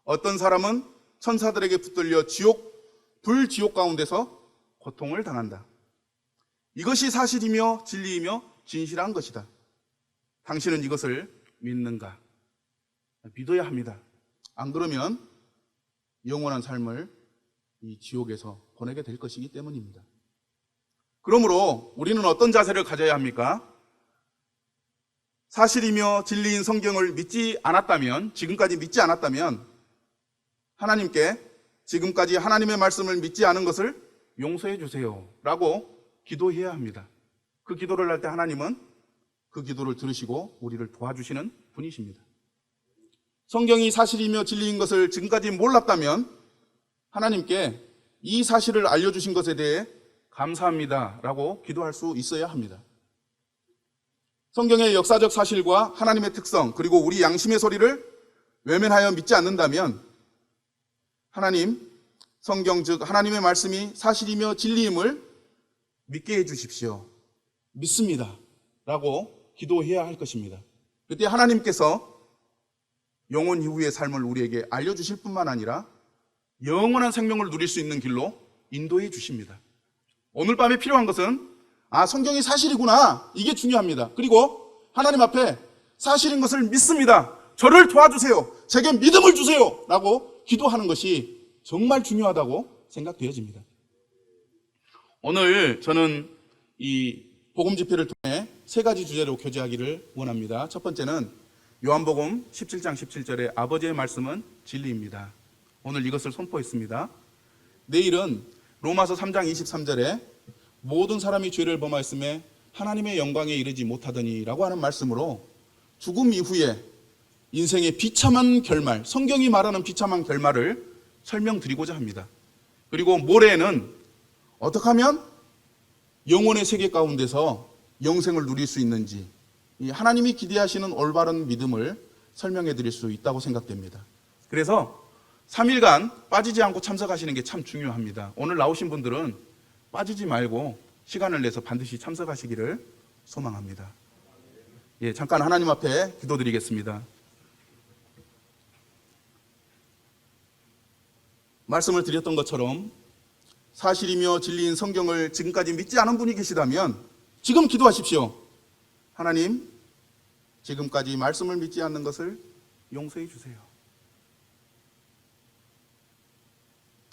어떤 사람은 천사들에게 붙들려 불지옥 가운데서 고통을 당한다. 이것이 사실이며 진리이며 진실한 것이다. 당신은 이것을 믿는가? 믿어야 합니다. 안 그러면 영원한 삶을 이 지옥에서 보내게 될 것이기 때문입니다. 그러므로 우리는 어떤 자세를 가져야 합니까? 사실이며 진리인 성경을 믿지 않았다면, 지금까지 믿지 않았다면 하나님께 지금까지 하나님의 말씀을 믿지 않은 것을 용서해 주세요 라고 기도해야 합니다. 그 기도를 할 때 하나님은 그 기도를 들으시고 우리를 도와주시는 분이십니다. 성경이 사실이며 진리인 것을 지금까지 몰랐다면 하나님께 이 사실을 알려주신 것에 대해 감사합니다 라고 기도할 수 있어야 합니다. 성경의 역사적 사실과 하나님의 특성, 그리고 우리 양심의 소리를 외면하여 믿지 않는다면 하나님, 성경 즉 하나님의 말씀이 사실이며 진리임을 믿게 해주십시오. 믿습니다 라고 기도해야 할 것입니다. 그때 하나님께서 영원 이후의 삶을 우리에게 알려주실 뿐만 아니라 영원한 생명을 누릴 수 있는 길로 인도해 주십니다. 오늘 밤에 필요한 것은 성경이 사실이구나, 이게 중요합니다. 그리고 하나님 앞에 사실인 것을 믿습니다, 저를 도와주세요, 제게 믿음을 주세요 라고 기도하는 것이 정말 중요하다고 생각되어집니다. 오늘 저는 이 복음 집회를 통해 세 가지 주제로 교제하기를 원합니다. 첫 번째는 요한복음 17장 17절에 아버지의 말씀은 진리입니다. 오늘 이것을 선포했습니다. 내일은 로마서 3장 23절에 모든 사람이 죄를 범하였음에 하나님의 영광에 이르지 못하더니 라고 하는 말씀으로 죽음 이후에 인생의 비참한 결말, 성경이 말하는 비참한 결말을 설명드리고자 합니다. 그리고 모레는 어떻게 하면 영혼의 세계 가운데서 영생을 누릴 수 있는지, 하나님이 기대하시는 올바른 믿음을 설명해 드릴 수 있다고 생각됩니다. 그래서 3일간 빠지지 않고 참석하시는 게 참 중요합니다. 오늘 나오신 분들은 빠지지 말고 시간을 내서 반드시 참석하시기를 소망합니다. 예, 잠깐 하나님 앞에 기도드리겠습니다. 말씀을 드렸던 것처럼 사실이며 진리인 성경을 지금까지 믿지 않은 분이 계시다면 지금 기도하십시오. 하나님, 지금까지 말씀을 믿지 않는 것을 용서해 주세요.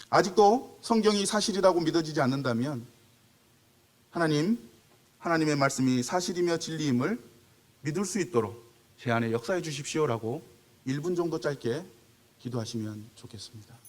아직도 성경이 사실이라고 믿어지지 않는다면 하나님, 하나님의 말씀이 사실이며 진리임을 믿을 수 있도록 제 안에 역사해 주십시오라고 1분 정도 짧게 기도하시면 좋겠습니다.